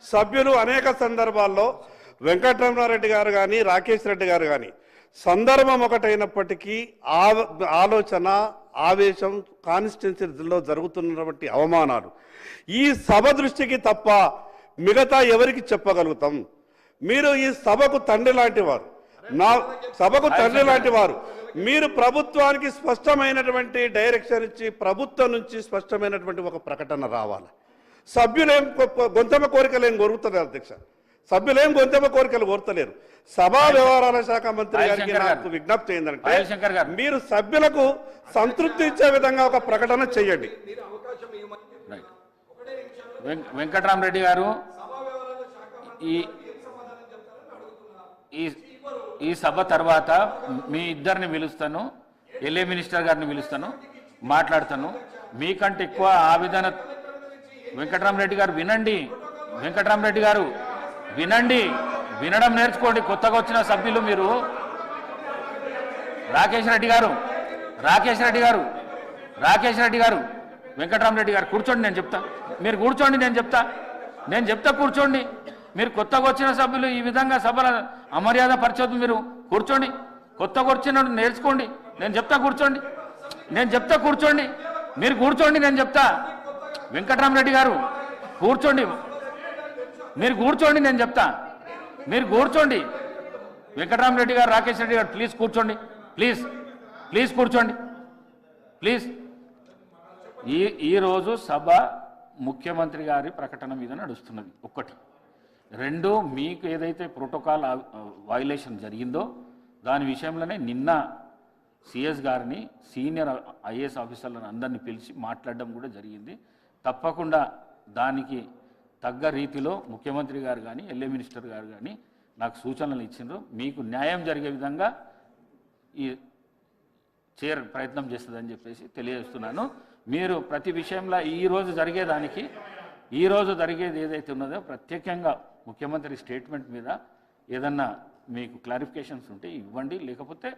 సభ్యులు అనేక సందర్భాల్లో వెంకటరమణారెడ్డి గారు కానీ రాకేష్ రెడ్డి గారు కానీ సందర్భం ఒకటైనప్పటికీ ఆలోచన ఆవేశం కాన్స్టిట్యున్సీలో జరుగుతున్నటువంటి అవమానాలు ఈ సభ దృష్టికి తప్ప మిగతా ఎవరికి చెప్పగలుగుతాం? మీరు ఈ సభకు తండ్రి లాంటి వారు, నా సభకు తండ్రి లాంటి వారు. మీరు ప్రభుత్వానికి స్పష్టమైనటువంటి డైరెక్షన్ ఇచ్చి ప్రభుత్వం నుంచి స్పష్టమైనటువంటి ఒక ప్రకటన రావాలి. సభ్యులేం గొంతెమ్మ కోరికలు ఏం కోరుతున్నారు అధ్యక్ష? సభ్యులేం గొంతెమ్మ కోరికలు కోరతలేరు. సభా వ్యవహారాల శాఖ మంత్రి గారికి నాకు విజ్ఞప్తి ఏంటంటే మీరు సభ్యులకు సంతృప్తి ఇచ్చే విధంగా ఒక ప్రకటన చేయండి. వెంకటరామరెడ్డి గారు ఈ సభ తర్వాత మీ ఇద్దరిని పిలుస్తాను, ఎల్ఏ మినిస్టర్ గారిని పిలుస్తాను, మాట్లాడతాను. మీకంటే ఎక్కువ ఆవేదన వెంకటరామరెడ్డి గారు వినండి. వెంకటరామరెడ్డి గారు వినండి, వినడం నేర్చుకోండి. కొత్తగా వచ్చిన సభ్యులు మీరు. రాకేష్ రెడ్డి గారు వెంకటరామరెడ్డి గారు కూర్చోండి, నేను చెప్తా. మీరు కూర్చోండి, నేను చెప్తా కూర్చోండి. మీరు కొత్తగా వచ్చిన సభ్యులు ఈ విధంగా సభల అమర్యాద పరిచయం. మీరు కూర్చోండి, కొత్తగా వచ్చిన నేర్చుకోండి. నేను చెప్తా కూర్చోండి. మీరు కూర్చోండి, నేను చెప్తా. వెంకటరామరెడ్డి గారు కూర్చోండి, మీరు కూర్చోండి, నేను చెప్తా. మీరు కూర్చోండి. వెంకటరామరెడ్డి గారు, రాకేష్ రెడ్డి గారు ప్లీజ్ కూర్చోండి. ప్లీజ్ కూర్చోండి. ఈరోజు సభ ముఖ్యమంత్రి గారి ప్రకటన మీద నడుస్తున్నది. ఒకటి. రెండు, మీకు ఏదైతే ప్రోటోకాల్ వైలేషన్ జరిగిందో దాని విషయంలోనే నిన్న సిఎస్ గారిని, సీనియర్ ఐఏఎస్ ఆఫీసర్లను అందరినీ పిలిచి మాట్లాడడం కూడా జరిగింది. తప్పకుండా దానికి తగ్గ రీతిలో ముఖ్యమంత్రి గారు కానీ ఎల్ఏ మినిస్టర్ గారు కానీ నాకు సూచనలు ఇచ్చిండ్రు. మీకు న్యాయం జరిగే విధంగా ఈ ప్రయత్నం చేస్తుందని చెప్పేసి తెలియజేస్తున్నాను. మీరు ప్రతి విషయంలో ఈరోజు జరిగేది ఏదైతే ఉన్నదో ప్రత్యేకంగా ముఖ్యమంత్రి స్టేట్మెంట్ మీద ఏదన్నా మీకు క్లారిఫికేషన్స్ ఉంటే ఇవ్వండి, లేకపోతే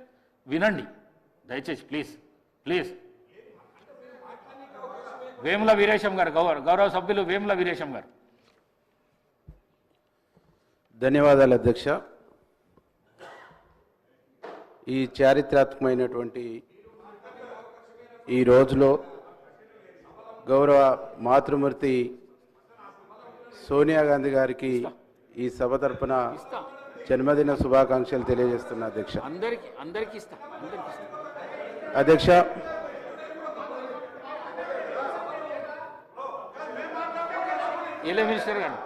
వినండి దయచేసి. ప్లీజ్. వేముల వీరేశం గారు, గౌరవ సభ్యులు వేముల వీరేశం గారు. ధన్యవాదాలు అధ్యక్ష. ఈ చారిత్రాత్మకమైనటువంటి ఈ రోజులో గౌరవ మాతృమూర్తి సోనియా గాంధీ గారికి ఈ సభ తరపున జన్మదిన శుభాకాంక్షలు తెలియజేస్తున్నా అధ్యక్ష. అధ్యక్ష, ఎల్ఏ మినిస్టర్ గారు